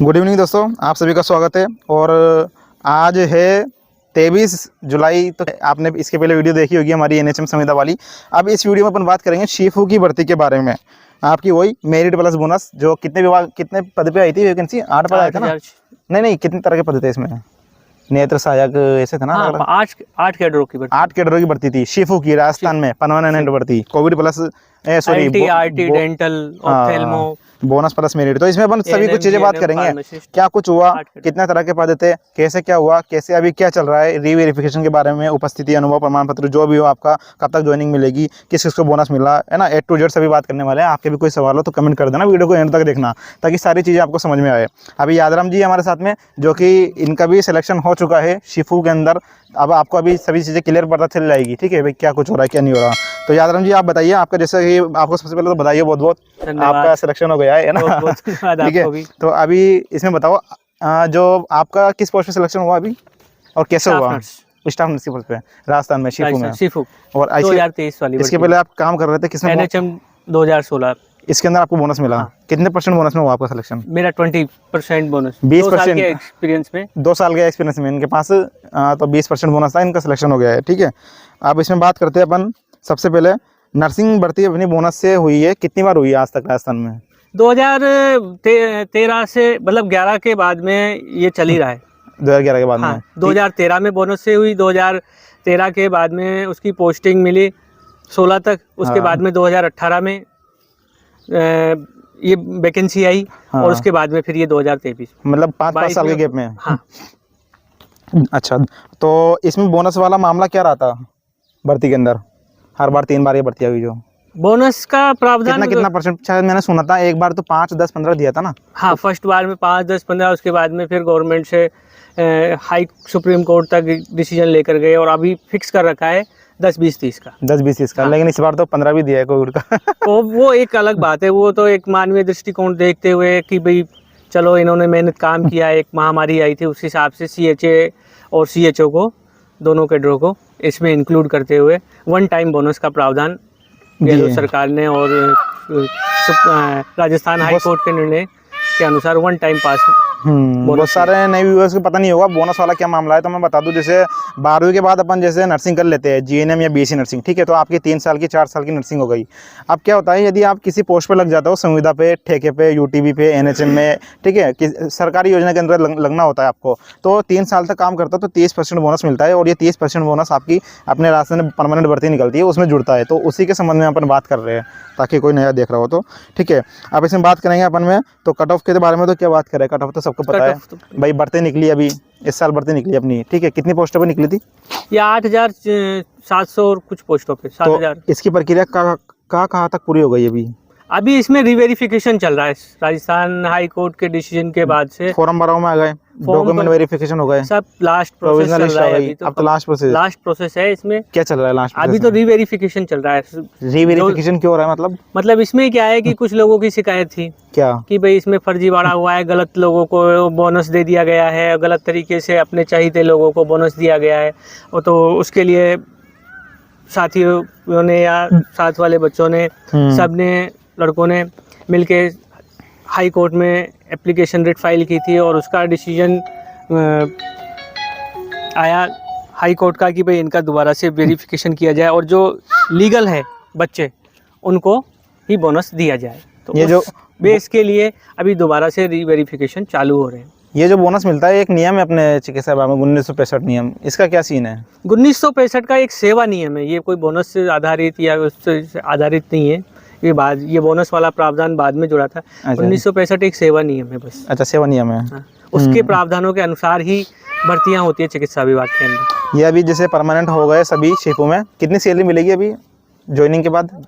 Good evening दोस्तों, आप सभी का स्वागत है। और आज है 23 जुलाई। तो आपने इसके पहले वीडियो देखी होगी हमारी एनएचएम संविदा वाली। अब इस वीडियो में अपन बात करेंगे शिफू की भर्ती के बारे में। आपकी वही मेरिट प्लस बोनस जो कितने पद पे आई थी वैकेंसी? 8 पद आए थे ना? नहीं, कितने तरह के पद थे इसमें? नेत्र सहायक ऐसे थे ना? हाँ, 8 कैडरों की भर्ती। 8 कैडरों की भर्ती थी शिफू की, राजस्थान में परमानेंट भर्ती। COVID plus RT dental ophthalmo bonus plus merit. तो इसमें अपन सभी कुछ चीजें बात करेंगे, क्या कुछ हुआ, कितने तरह के पद थे, कैसे क्या हुआ, कैसे अभी क्या चल रहा है, रीवेरिफिकेशन के बारे में, उपस्थिति, अनुभव प्रमाण पत्र जो भी हो आपका, कब तक ज्वाइनिंग मिलेगी, किस किस को बोनस मिला है ना, A to Z सभी बात करने वाले हैं। आपके भी कोई सवाल हो तो कमेंट कर देना, वीडियो को एंड तक देखना ताकि सारी चीजें आपको समझ में आए। अभी यादराम जी हमारे साथ में, जो कि इनका भी सिलेक्शन हो चुका है शिफू के अंदर। अब आपको अभी सभी चीज़ें क्लियर पता चल जाएगी, ठीक है भाई, क्या कुछ हो रहा है क्या नहीं हो रहा। तो यादराम जी आप बताइए, आपका जैसे कि आपको सबसे पहले तो बताइए बहुत बहुत आपका सिलेक्शन हो गया है ना? ठीक है, तो अभी इसमें बताओ जो आपका किस पोस्ट पे सिलेक्शन हुआ अभी और कैसे हुआ? स्टाफ नर्स पोस्ट पे राजस्थान में शिफू में। शिफू और 2023 वाली। इसके पहले आप काम कर रहे थे किसमें? एनएचएम 2016। इसके अंदर आपको बोनस मिला? हाँ। कितने % बोनस में हुआ आपका सिलेक्शन? मेरा 20% बोनस। 20% के एक्सपीरियंस में, 2 साल के एक्सपीरियंस में इनके पास तो 20% बोनस था, इनका सिलेक्शन हो गया है। ठीक है, अब इसमें बात करते हैं अपन। सबसे पहले नर्सिंग भर्ती अपनी बोनस से हुई है, कितनी बार हुई है आज तक राजस्थान में? 2013 से, मतलब 11 के बाद में ये चल ही रहा है। 2011 के बाद हाँ, में 2013 में बोनस से हुई, 2013 के बाद में उसकी पोस्टिंग मिली 16 तक। उसके हाँ। बाद में 2018 में ये वैकेंसी आई। हाँ। और उसके बाद में फिर ये 2023, मतलब 5 साल के गैप में। हाँ। अच्छा, तो इसमें बोनस वाला मामला क्या रहा था भर्ती के अंदर? हर बार 3 बार ये भर्ती हुई, जो बोनस का प्रावधान कितना % शायद मैंने सुना था, एक बार तो 5, 10, 15 दिया था ना? हाँ, फर्स्ट बार में 5, 10, 15। उसके बाद में फिर गवर्नमेंट से हाई सुप्रीम कोर्ट तक डिसीजन लेकर गए और अभी फिक्स कर रखा है 10, 20, 30 का। 10, 20, 30 का। हाँ। लेकिन इस बार तो 15 भी दिया है कोविड का। तो वो एक अलग बात है, वो तो एक मानवीय दृष्टिकोण देखते हुए कि भाई चलो इन्होंने मेहनत काम किया, एक महामारी आई थी, उस हिसाब से CHA और CHO को, दोनों कैडरों को इसमें इंक्लूड करते हुए 1 टाइम बोनस का प्रावधान गहलोत सरकार ने और राजस्थान हाई कोर्ट के निर्णय के अनुसार 1 टाइम पास। बहुत सारे नए व्यूअर्स को पता नहीं होगा बोनस वाला क्या मामला है, तो मैं बता दूं। जैसे 12वीं के बाद अपन जैसे नर्सिंग कर लेते हैं, GNM या BSc नर्सिंग, ठीक है, तो आपकी 3 साल की 4 साल की नर्सिंग हो गई। अब क्या होता है, यदि आप किसी पोस्ट पे लग जाते हो, संविदा पे, ठेके पे, UTB पे, NHM में, ठीक है, कि सरकारी योजना के अंदर लगना होता है आपको, तो 3 साल तक काम करता हो तो 30% बोनस मिलता है। और ये 30% बोनस आपकी अपने रास्ते में परमानेंट भर्ती निकलती है, उसमें जुड़ता है। तो उसी के संबंध में अपन बात कर रहे हैं, ताकि कोई नया देख रहा हो तो। ठीक है, अब इसमें बात करेंगे अपन में, तो कट ऑफ के बारे में तो क्या बात करें, कट ऑफ तो सबको पता है भाई। भर्ती निकली अभी इस साल, भर्ती निकली अपनी, ठीक है, कितनी पोस्टों पे निकली थी? ये 8,700 और कुछ पोस्टों पे, 7,000। तो इसकी प्रक्रिया कहाँ तक पूरी हो गई अभी इसमें रिवेरिफिकेशन चल रहा है। राजस्थान हाई कोर्ट के डिसीजन के बाद से फॉर्म भराव में आ गए, डॉक्यूमेंट वेरिफिकेशन हो गए, सब लास्ट प्रोसेस चल रहा है अभी। अब तो लास्ट प्रोसेस है। इसमें क्या चल रहा है लास्ट? अभी तो रिवेरिफिकेशन चल रहा है। रिवेरिफिकेशन क्यों हो रहा है? मतलब इसमें क्या है कि कुछ लोगों की शिकायत थी क्या कि भाई इसमें फर्जीवाड़ा हुआ है, गलत लोगों को बोनस दे दिया गया है, गलत तरीके से अपने चाहिए लोगों को बोनस दिया गया है। और तो उसके लिए साथियों ने या साथ वाले बच्चों ने, सबने, लड़कों ने मिलके हाई कोर्ट में एप्लीकेशन रिट फाइल की थी। और उसका डिसीजन आया हाई कोर्ट का कि भाई इनका दोबारा से वेरिफिकेशन किया जाए और जो लीगल है बच्चे उनको ही बोनस दिया जाए। तो ये जो बेस के लिए अभी दोबारा से रीवेरिफिकेशन चालू हो रहे हैं। ये जो बोनस मिलता है, एक नियम है अपने चिकित्सा विभाग में 1965 नियम, इसका क्या सीन है? 1965 का एक सेवा नियम है, ये कोई बोनस से आधारित या उससे आधारित नहीं है। ये बोनस वाला प्रावधान बाद में जुड़ा था। 1965 एक सेवा नियम है बस। अच्छा, सेवा नियम है। हाँ, उसके प्रावधानों के अनुसार ही भर्तियां होती है चिकित्सा विभाग के अंदर। ये अभी जैसे परमानेंट हो गए सभी शिफू में, कितनी सैलरी मिलेगी अभी ज्वाइनिंग के बाद?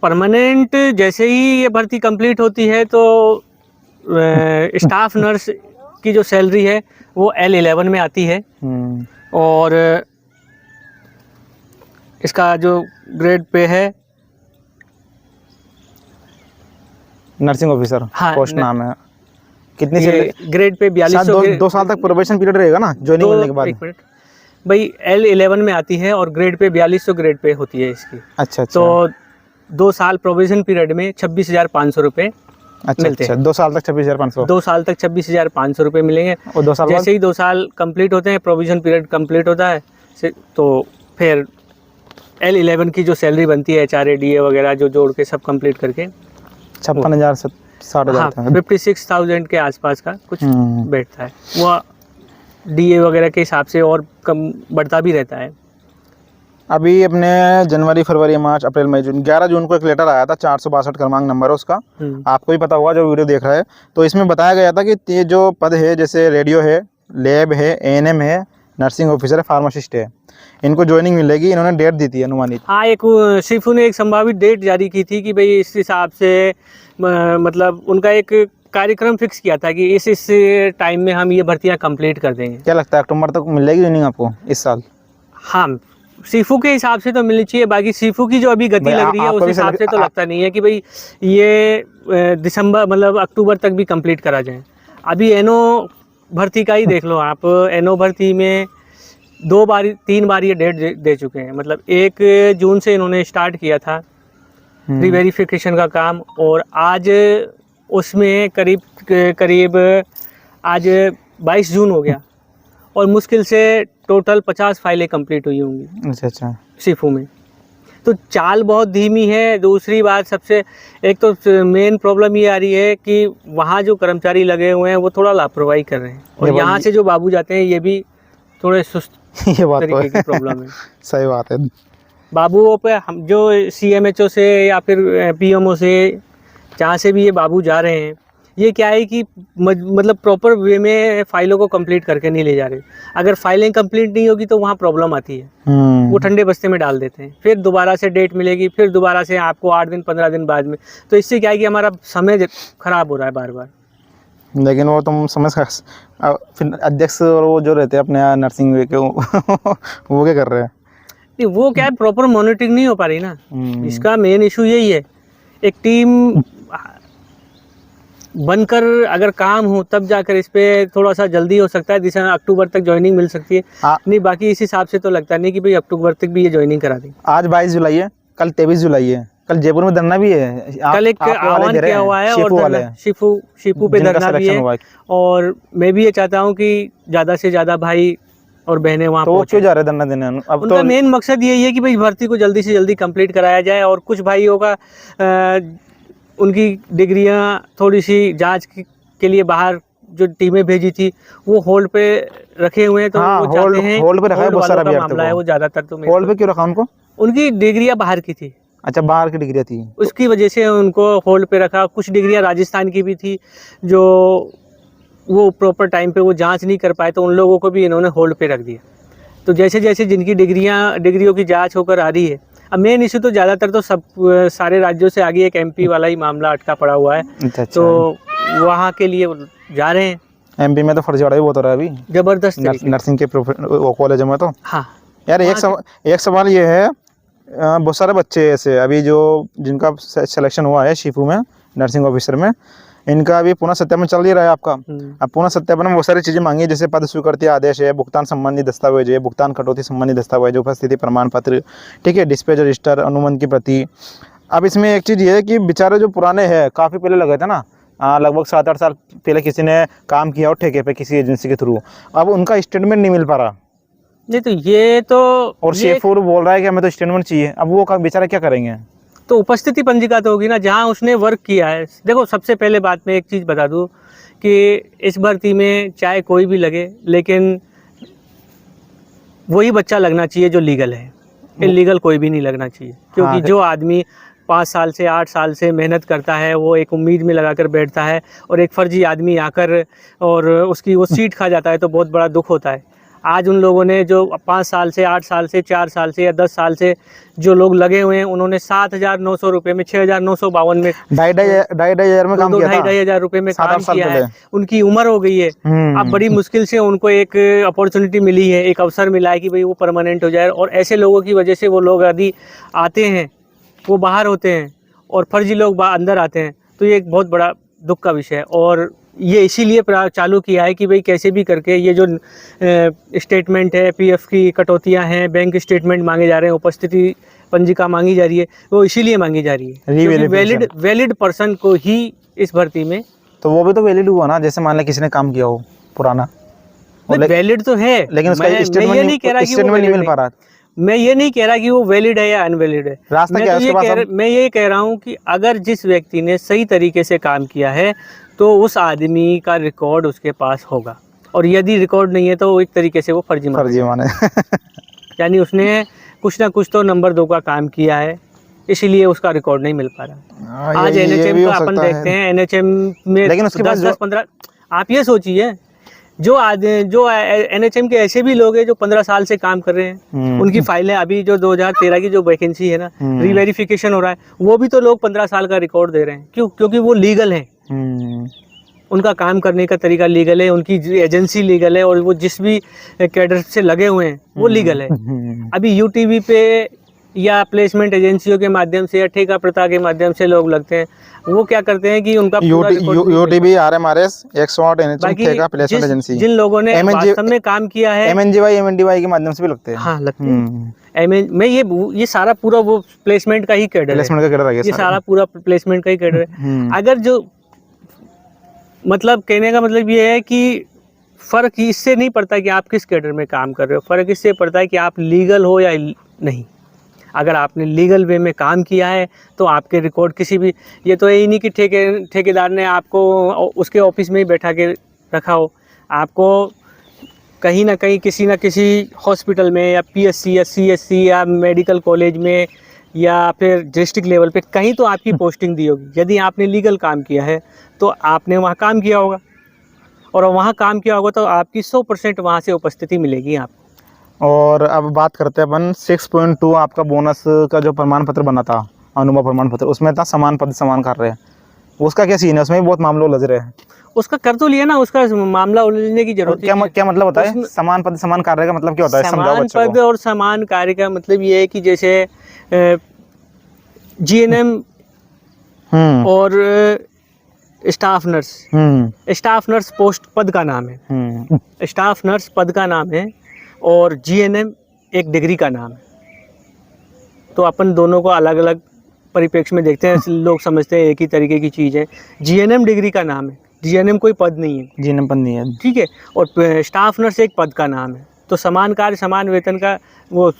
परमानेंट जैसे ही ये भर्ती कंप्लीट होती है तो स्टाफ नर्स की जो सैलरी है वो L11 में आती है। और इसका जो ग्रेड पे है नर्सिंग ऑफिसर, हाँ, पोस्ट नाम है। कितनी सैलरी? Grade pay 4200। 2 साल तक प्रोबेशन पीरियड रहेगा ना ज्वाइनिंग होने के बाद? एक मिनट भाई, L11 में आती है और ग्रेड पे 4200 ग्रेड पे होती है इसकी। अच्छा। तो 2 साल प्रोबेशन पीरियड में 26,500 रुपये अच्छा मिलते अच्छा, हैं। 2 साल तक 26,500। 2 साल तक 26,500 रुपये मिलेंगे। और 2 साल बाद जैसे ही 2 साल कंप्लीट होते हैं, प्रोविजन पीरियड कंप्लीट होता है तो फिर L11 की जो सैलरी बनती है, HRA DA वगैरह जो जोड़ के सब कंप्लीट करके 56,000 से 60,000 हाँ तक। 56,000 के आसपास का कुछ हम्म। बैठता है। वो DA वगैरह के हिसाब से और कम बढ़ता भी रहता है। अभी अपने जनवरी, फरवरी, मार्च, अप्रैल, मई, जून, 11 जून को एक लेटर आया था, 462 क्रमांक नंबर है उसका, आपको भी पता होगा जो वीडियो देख रहा है। तो इसमें बताया गया था कि ये जो पद है, जैसे रेडियो है, लैब है, ANM है, नर्सिंग ऑफिसर है, फार्मासिस्ट है, इनको ज्वाइनिंग मिलेगी। इन्होंने डेट दी थी अनुमानित। हाँ, एक शिफू ने एक संभावित डेट जारी की थी कि भाई इस हिसाब से मतलब उनका एक कार्यक्रम फिक्स किया था कि इस टाइम में हम ये भर्तियां कंप्लीट कर देंगे। क्या लगता है अक्टूबर तक मिलेगी ज्वाइनिंग आपको इस साल? हाँ, शिफू के हिसाब से तो मिलनी चाहिए। बाकी शिफू की जो अभी गति भाई, लग रही है आपको उस भी हिसाब से तो लगता नहीं है कि भाई ये दिसंबर मतलब अक्टूबर तक भी कंप्लीट करा जाए। अभी एनो भर्ती का ही देख लो आप। एनो भर्ती में 3 बार ये डेट दे चुके हैं। मतलब 1 जून से इन्होंने स्टार्ट किया था रीवेरिफिकेशन का काम, और आज उसमें करीब आज 22 जून हो गया, और मुश्किल से टोटल 50 फाइलें कंप्लीट हुई होंगी अच्छा अच्छा। शिफू में। तो चाल बहुत धीमी है। दूसरी बात, सबसे एक तो मेन प्रॉब्लम ये आ रही है कि वहाँ जो कर्मचारी लगे हुए हैं वो थोड़ा लापरवाही कर रहे हैं, और यहाँ से जो बाबू जाते हैं ये भी थोड़े सुस्त ये बात तरीके तो की प्रॉब्लम है। सही बात है। बाबुओं पे हम जो CMHO से या फिर PMO से जहाँ से भी ये बाबू जा रहे हैं, ये क्या है कि मतलब प्रॉपर वे में फाइलों को कंप्लीट करके नहीं ले जा रहे। अगर फाइलें कंप्लीट नहीं होगी तो वहाँ प्रॉब्लम आती है। वो ठंडे बस्ते में डाल देते हैं, फिर दोबारा से डेट मिलेगी, फिर दोबारा से आपको 8 दिन 15 दिन बाद में। तो इससे क्या है कि हमारा समय खराब हो रहा है बार बार। लेकिन वो तुम समझ फिर अध्यक्ष और वो जो रहते हैं अपने यहाँ नर्सिंग वे के वो क्या कर रहे हैं? नहीं, वो क्या है, प्रॉपर मॉनिटरिंग नहीं हो पा रही ना। इसका मेन इशू यही है। एक टीम बनकर अगर काम हो तब जाकर इस पे थोड़ा सा जल्दी हो सकता है। दिसंबर अक्टूबर तक ज्वाइनिंग मिल सकती है। नहीं, बाकी इस हिसाब से तो लगता नहीं कि भाई अक्टूबर तक भी ये ज्वाइनिंग करा दें। आज 22 जुलाई है, कल 23 जुलाई है, कल जयपुर में धरना भी है। कल एक आह्वान किया हुआ है, और शिफू पे धरना भी है। और मैं भी ये चाहता हूँ कि ज़्यादा से ज़्यादा भाई और बहनें वहाँ तो क्यों जा रहे धरना देने? अब उनका तो मेन मकसद यही है कि भाई भर्ती को जल्दी से जल्दी कंप्लीट कराया जाए, और कुछ भाइयों का उनकी डिग्रियां थोड़ी सी जांच के लिए बाहर जो टीमें भेजी थी वो होल्ड पे रखे हुए हैं। तो हाँ, वो चाहते हैं होल्ड पे रखा है बहुत सारा मामला है वो ज़्यादातर। तो होल्ड पे क्यों रखा उनको? उनकी डिग्रियां बाहर की थी। अच्छा, बाहर की डिग्री थी, उसकी वजह से उनको होल्ड पे रखा। कुछ डिग्रियां राजस्थान की भी थी जो वो प्रॉपर टाइम पे वो जांच नहीं कर पाए, तो उन लोगों को भी इन्होंने होल्ड पे रख दिया। तो जैसे जैसे जिनकी डिग्रियों की जांच होकर आ रही है, अब मेन इशू तो ज़्यादातर तो सब सारे राज्यों से आगे एक MP वाला ही मामला अटका पड़ा हुआ है। अच्छा। तो वहाँ के लिए जा रहे हैं। MP में तो फर्जीवाड़ा भी बहुत हो रहा है अभी जबरदस्त नर्सिंग के कॉलेज में। तो हाँ यार, एक सवाल ये है, बहुत सारे बच्चे ऐसे अभी जो जिनका सिलेक्शन हुआ है शिफू में नर्सिंग ऑफिसर में, इनका अभी पुनः सत्यापन चल ही रहा है आपका। अब पुनः सत्यापन में बहुत सारी चीज़ें मांगी, जैसे पद स्वीकृति आदेश है, भुगतान संबंधी दस्तावेज है, भुगतान कटौती संबंधी दस्तावेज, उपस्थिति प्रमाण पत्र, ठीक है, डिस्पैच रजिस्टर, अनुबंध की प्रति। अब इसमें एक चीज़ ये है कि बेचारे जो पुराने हैं, काफ़ी पहले लगे थे ना, लगभग 7-8 साल पहले किसी ने काम किया और ठेके पे किसी एजेंसी के थ्रू, अब उनका स्टेटमेंट नहीं मिल पा रहा। नहीं, तो ये तो और शेफूर बोल रहा है कि हमें तो स्टेटमेंट चाहिए। अब वो बेचारा क्या करेंगे? तो उपस्थिति पंजिका तो होगी ना जहाँ उसने वर्क किया है। देखो, सबसे पहले बात में एक चीज़ बता दूँ कि इस भर्ती में चाहे कोई भी लगे, लेकिन वही बच्चा लगना चाहिए जो लीगल है। इलीगल कोई भी नहीं लगना चाहिए, क्योंकि जो आदमी 5 साल से 8 साल से मेहनत करता है वो एक उम्मीद में लगाकर बैठता है, और एक फर्जी आदमी आकर और उसकी वो सीट खा जाता है, तो बहुत बड़ा दुख होता है। आज उन लोगों ने जो 5 साल से 8 साल से 4 साल से या 10 साल से जो लोग लगे हुए हैं, उन्होंने 7,900 रुपये में 6,952 में 2,500 में काम किया था। 2,500 रुपये में काम किया है। पहले उनकी उम्र हो गई है। अब बड़ी मुश्किल से उनको एक अपॉर्चुनिटी मिली है, एक अवसर मिला है कि भाई वो परमानेंट हो जाए। और ऐसे लोगों की वजह से वो लोग यदि आते हैं वो बाहर होते हैं और फर्जी लोग अंदर आते हैं, तो ये एक बहुत बड़ा दुख का विषय है। और ये इसीलिए चालू किया है कि भाई कैसे भी करके ये जो स्टेटमेंट है, PF की कटौतियां हैं, बैंक स्टेटमेंट मांगे जा रहे हैं, उपस्थिति पंजिका मांगी जा रही है, वो इसीलिए मांगी जा रही है क्योंकि वैलिड पर्सन को ही इस भर्ती में। तो वो भी तो वैलिड हुआ ना, जैसे मान लें किसी ने काम किया हो पुराना, वैलिड तो है, लेकिन उसका मैं ये नहीं कह रहा कि वो स्टेटमेंट नहीं मिल पा रहा। मैं ये नहीं कह रहा कि वो वैलिड है या अनवैलिड है। रास्ता क्या है उसके पास अब? मैं ये कह रहा हूँ कि अगर जिस व्यक्ति ने सही तरीके से काम किया है तो उस आदमी का रिकॉर्ड उसके पास होगा, और यदि रिकॉर्ड नहीं है तो एक तरीके से वो फर्जी माने यानी उसने कुछ ना कुछ तो नंबर 2 का काम किया है, इसीलिए उसका रिकॉर्ड नहीं मिल पा रहा। आज NHM का अपन देखते हैं, NHM में लेकिन उसके बाद 10-15, आप ये सोचिए जो NHM के ऐसे भी लोग हैं जो 15 साल से काम कर रहे हैं, उनकी फाइलें अभी जो 2013 की जो वैकेंसी है ना, रीवेरिफिकेशन हो रहा है, वो भी तो लोग 15 साल का रिकॉर्ड दे रहे हैं। क्यों? क्योंकि वो लीगल है, उनका काम करने का तरीका लीगल है, उनकी एजेंसी लीगल है, और वो जिस भी कैडर से लगे हुए हैं वो लीगल है। अभी UTV पे या प्लेसमेंट एजेंसियों के माध्यम से या ठेका प्रथा के माध्यम से लोग लगते हैं, वो क्या करते हैं कि उनका UTV RMRS 108 NHM ठेका प्लेसमेंट एजेंसी, जिन लोगों ने वास्तव में काम किया है, MNDY के माध्यम से भी लगते हैं। हाँ, लगते हैं। मैं ये सारा पूरा वो प्लेसमेंट का ही कैडर है, ये सारा पूरा प्लेसमेंट का ही कैडर है। अगर जो मतलब कहने का मतलब ये है कि फ़र्क इससे नहीं पड़ता कि आप किस कैडर में काम कर रहे हो, फ़र्क इससे पड़ता है कि आप लीगल हो या नहीं। अगर आपने लीगल वे में काम किया है तो आपके रिकॉर्ड किसी भी, ये तो यही नहीं कि ठेकेदार ने आपको उसके ऑफिस में ही बैठा के रखा हो, आपको कहीं ना कहीं किसी ना किसी हॉस्पिटल में या PSC या CSC या मेडिकल कॉलेज में या फिर डिस्ट्रिक्ट लेवल पे कहीं तो आपकी पोस्टिंग दी होगी। यदि आपने लीगल काम किया है तो आपने वहाँ काम किया होगा, और वहाँ काम किया होगा तो आपकी 100% वहाँ से उपस्थिति मिलेगी आपको। और अब बात करते हैं अपन 6.2 आपका बोनस का जो प्रमाण पत्र बना था, अनुभव प्रमाण पत्र, उसमें था समान पद समान कार्य, उसका क्या सीन है? उसमें भी बहुत मामले उलझ रहे हैं। उसका कर तो लिया ना, उसका मामला उलझने की जरूरत क्या मतलब होता है? समान पद समान कार्य का मतलब क्या होता है? समान पद और समान कार्य का मतलब ये है कि जैसे GNM और स्टाफ नर्स पोस्ट पद का नाम है, स्टाफ नर्स पद का नाम है, और GNM एक डिग्री का नाम है। तो अपन दोनों को अलग अलग परिप्रेक्ष्य में देखते हैं, लोग समझते हैं एक ही तरीके की चीज़ है। GNM डिग्री का नाम है, GNM कोई पद नहीं है, GNM पद नहीं है, ठीक है। और स्टाफ नर्स एक पद का नाम है। तो समान कार्य समान वेतन का वो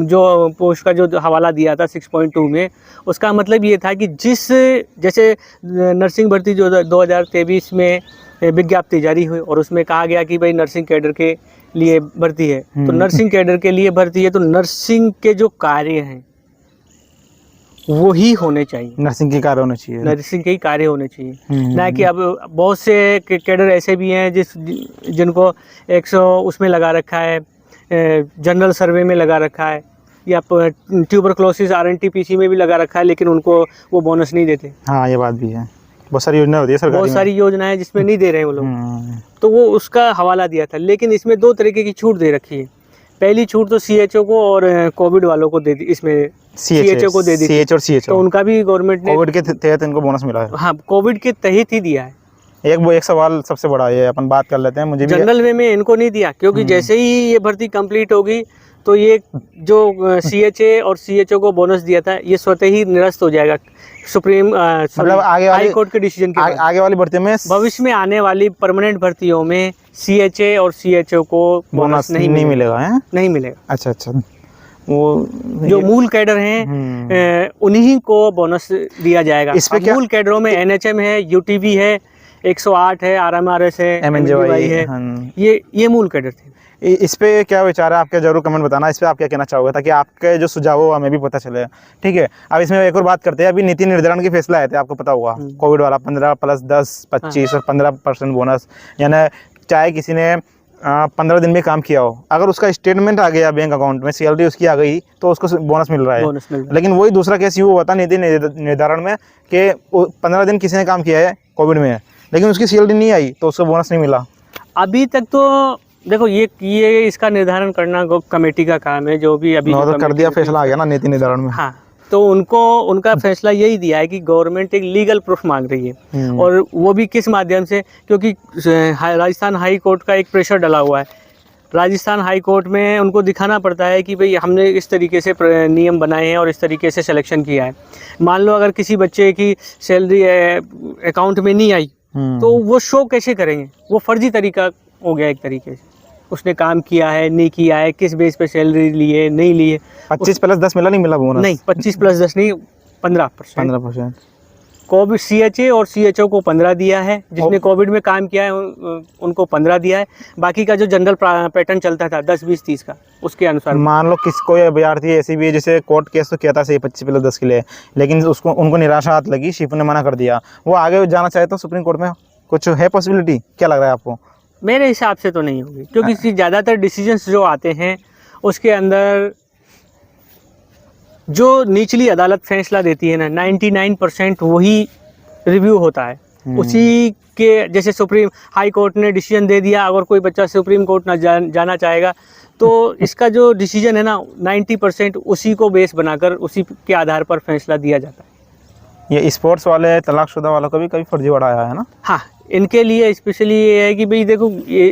जो पोस्ट का जो हवाला दिया था 6.2 में, उसका मतलब ये था कि जैसे नर्सिंग भर्ती जो 2023 में विज्ञप्ति जारी हुई और उसमें कहा गया कि भाई नर्सिंग कैडर के लिए भर्ती है, तो नर्सिंग कैडर के लिए भर्ती है, तो नर्सिंग के जो कार्य हैं वो ही होने चाहिए, नर्सिंग के कार्य होने चाहिए, नर्सिंग के ही कार्य होने चाहिए। ना कि अब बहुत से कैडर ऐसे भी हैं जिनको 100 उसमें लगा रखा है, जनरल सर्वे में लगा रखा है, या ट्यूबरक्लोसिस RNTPC में भी लगा रखा है, लेकिन उनको वो बोनस नहीं देते। हाँ, ये बात भी है, बहुत सारी योजना होती है सरकारी, बहुत सारी योजनाएं जिसमें नहीं दे रहे हैं वो लोग, तो वो उसका हवाला दिया था। लेकिन इसमें 2 तरीके की छूट दे रखी है। पहली छूट तो CHO को और कोविड वालों को दे दी, इसमें CHO को दे दी, CH और CHO, तो उनका भी गवर्नमेंट ने कोविड के तहत इनको बोनस मिला है। हाँ, कोविड के तहत ही दिया है। एक सवाल सबसे बड़ा ये अपन बात कर लेते हैं, मुझे भी जनरल वे में इनको नहीं दिया, क्योंकि जैसे ही ये भर्ती कंप्लीट होगी तो ये जो CHA और CHO को बोनस दिया था ये स्वतः ही निरस्त हो जाएगा, सुप्रीम मतलब हाई कोर्ट के डिसीजन के बाद। आगे वाली भर्तियों में, भविष्य में आने वाली परमानेंट भर्तियों में CHA और CHO को बोनस नहीं मिलेगा, है? नहीं मिलेगा। अच्छा, वो जो मूल कैडर हैं उन्हीं को बोनस दिया जाएगा। इस पे मूल कैडरों में NHM है, UTV है, 108 है, RMRS है, MNDY है, ये मूल कैडर थे। इस पे क्या विचार है आपके? जरूर कमेंट बताना, इस पे आप क्या कहना चाहोगे, ताकि आपके जो सुझाव हो हमें भी पता चले, ठीक है। अब इसमें एक और बात करते हैं, अभी नीति निर्धारण के फैसला आए थे, आपको पता होगा, कोविड वाला 15 + 10 25 और 15% बोनस, यानी चाहे किसी ने 15 दिन में काम किया हो, अगर उसका स्टेटमेंट आ गया बैंक अकाउंट में, सैलरी उसकी आ गई, तो उसको बोनस मिल रहा है। लेकिन वही दूसरा केस यूँ हुआ था नीति निर्धारण में कि 15 दिन किसी ने काम किया है कोविड में, लेकिन उसकी सैलरी नहीं आई तो उसको बोनस नहीं मिला। अभी तक तो देखो ये इसका निर्धारण करना कमेटी का काम है, जो भी अभी तो कर दिया, फैसला आ गया ना नीति निर्धारण में। हाँ, तो उनका फैसला यही दिया है कि गवर्नमेंट एक लीगल प्रूफ मांग रही है, और वो भी किस माध्यम से, क्योंकि राजस्थान हाई कोर्ट का एक प्रेशर डला हुआ है। राजस्थान हाई कोर्ट में उनको दिखाना पड़ता है कि भाई हमने इस तरीके से नियम बनाए हैं और इस तरीके से सिलेक्शन किया है। मान लो अगर किसी बच्चे की सैलरी अकाउंट में नहीं आई तो वो शो कैसे करेंगे? वो फर्जी तरीका हो गया एक तरीके से। उसने काम किया है नहीं किया है, किस बेस पे सैलरी ली है नहीं ली है। 25+10 मिला नहीं मिला बोनस? नहीं 25+10 नहीं, 15%। 15%। कोविड CHA और CHO को 15 दिया है, जिसने कोविड में काम किया है उनको 15 दिया है। बाकी का जो जनरल पैटर्न चलता था 10, 20, 30 का, उसके अनुसार। मान लो कोई अभ्यर्थी ऐसी भी है जैसे कोर्ट केस तो किया था सही 25+10 के लिए, लेकिन उनको निराशा हाथ लगी, शिफू ने मना कर दिया, वो आगे जाना चाहे तो सुप्रीम कोर्ट में कुछ है पॉसिबिलिटी? क्या लग रहा है आपको? मेरे हिसाब से तो नहीं होगी, क्योंकि ज़्यादातर डिसीजंस जो आते हैं उसके अंदर जो निचली अदालत फैसला देती है ना, 99% वही रिव्यू होता है। उसी के जैसे सुप्रीम हाई कोर्ट ने डिसीजन दे दिया, अगर कोई बच्चा सुप्रीम कोर्ट ना जाना चाहेगा तो इसका जो डिसीजन है ना 90% उसी को बेस बनाकर उसी के आधार पर फैसला दिया जाता है। ये स्पोर्ट्स वाले तलाकशुदा वालों को भी कभी फर्जीवाड़ा आया है ना? हाँ, इनके लिए स्पेशली ये है कि भाई देखो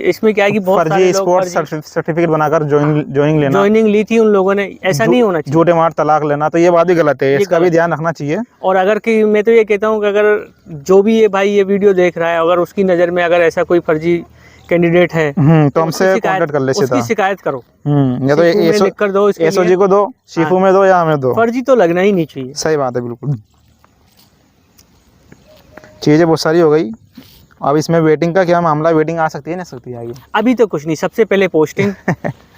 इसमें क्या है कि बहुत फर्जी स्पोर्ट्स सर्टिफिकेट बनाकर ज्वाइनिंग ली थी उन लोगों ने, ऐसा नहीं होना चाहिए। झूठे मार तलाक लेना, तो ये बात भी गलत है, इसका भी ध्यान रखना चाहिए। और अगर कि मैं तो ये कहता हूँ कि अगर जो भी ये भाई ये वीडियो देख रहा है, अगर उसकी नज़र में अगर ऐसा कोई फर्जी कैंडिडेट है तो हमसे कांटेक्ट कर ले, उसकी शिकायत करो। या तो लिख कर दो, SOG को दो, शिफू में दो या हमें दो। फर्जी तो लगना ही नहीं चाहिए। सही बात है, बिल्कुल। चीज़ें बहुत सारी हो गई। अब इसमें वेटिंग का क्या मामला? वेटिंग आ सकती है ना सकती है आगे? अभी तो कुछ नहीं, सबसे पहले पोस्टिंग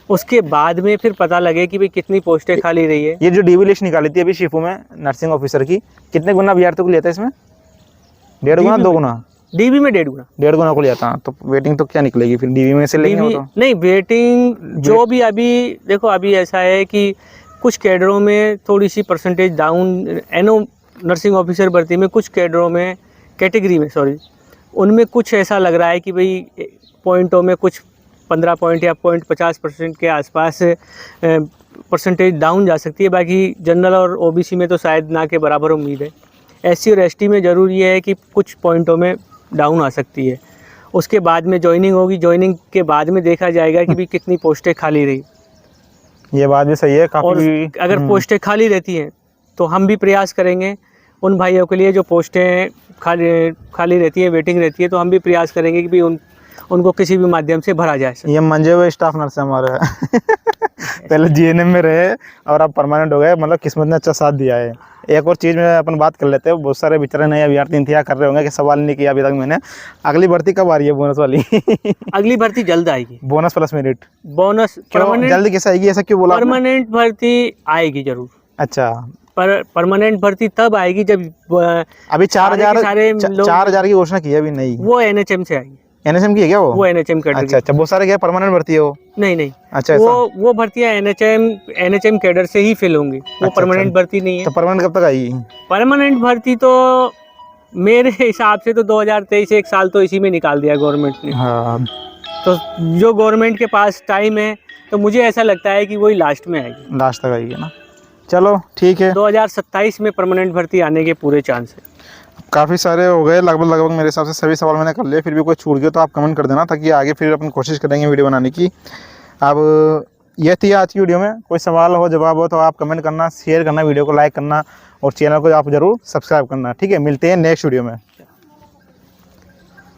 उसके बाद में फिर पता लगे कि भाई कितनी पोस्टें खाली रही है। ये जो DV लिस्ट निकाली थी अभी शिफू में नर्सिंग ऑफिसर की, कितने गुना अभ्यर्थियों को लिया था इसमें? 1.5 गुना 2 गुना? DV में 1.5 गुना। 1.5 गुना को लिया था, तो वेटिंग तो क्या निकलेगी फिर? DV में से लेंगे तो? नहीं, वेटिंग जो भी अभी देखो, अभी ऐसा है कि कुछ कैडरों में थोड़ी सी percentage down, NO nursing officer भर्ती में कुछ कैडरों में, कैटेगरी में सॉरी, उनमें कुछ ऐसा लग रहा है कि भाई पॉइंटों में कुछ 15 पॉइंट या 50% के आसपास परसेंटेज डाउन जा सकती है। बाकी जनरल और OBC में तो शायद ना के बराबर उम्मीद है। SC और ST में ज़रूर ये है कि कुछ पॉइंटों में डाउन आ सकती है। उसके बाद में ज्वाइनिंग होगी, ज्वाइनिंग के बाद में देखा जाएगा कि भाई कितनी पोस्टें खाली रही। ये बात भी सही है काफ़ी। और अगर पोस्टें खाली रहती हैं तो हम भी प्रयास करेंगे उन भाइयों के लिए जो पोस्टें खाली रहती है, वेटिंग रहती है, तो हम भी प्रयास करेंगे कि भी उनको किसी भी माध्यम से भरा जाए। ये मंजे हुए स्टाफ नर्स हमारे पहले GNM में रहे और अब परमानेंट हो गए, मतलब किस्मत ने अच्छा साथ दिया है। एक और चीज़ में अपन बात कर लेते हैं, बहुत सारे बेचारे नए अभ्यर्थी इंतजार कर रहे होंगे कि सवाल नहीं किया अभी तक मैंने, अगली भर्ती कब आ रही है बोनस वाली? अगली भर्ती जल्द आएगी। Bonus plus merit? बोनस जल्द कैसे आएगी, ऐसा क्यों बोला? परमानेंट भर्ती आएगी जरूर। अच्छा, पर परमानेंट भर्ती तब आएगी जब अभी 4,000 की घोषणा की है अभी नहीं? वो NHM से आएगी। NHM की है क्या वो NHM कैडर? अच्छा, बहुत सारे क्या परमानेंट भर्ती है वो? नहीं। अच्छा, वो भर्तियां NHM कैडर से ही फिल होंगी, वो परमानेंट भर्ती नहीं है। तो परमानेंट कब तक आएगी? परमानेंट भर्ती तो मेरे हिसाब से तो 2023 एक साल तो इसी में निकाल दिया गवर्नमेंट ने। हाँ, तो जो गवर्नमेंट के पास टाइम है, तो मुझे ऐसा लगता है कि वही लास्ट में आएगी, लास्ट तक आएगी ना। चलो ठीक है, 2027 में परमानेंट भर्ती आने के पूरे चांस है। काफ़ी सारे हो गए, लगभग मेरे हिसाब से सभी सवाल मैंने कर लिए। फिर भी कोई छूट गया तो आप कमेंट कर देना, ताकि आगे फिर अपन कोशिश करेंगे वीडियो बनाने की। अब यह थी आज की वीडियो में। कोई सवाल हो, जवाब हो तो आप कमेंट करना, शेयर करना, वीडियो को लाइक करना और चैनल को आप ज़रूर सब्सक्राइब करना। ठीक है, मिलते हैं नेक्स्ट वीडियो में।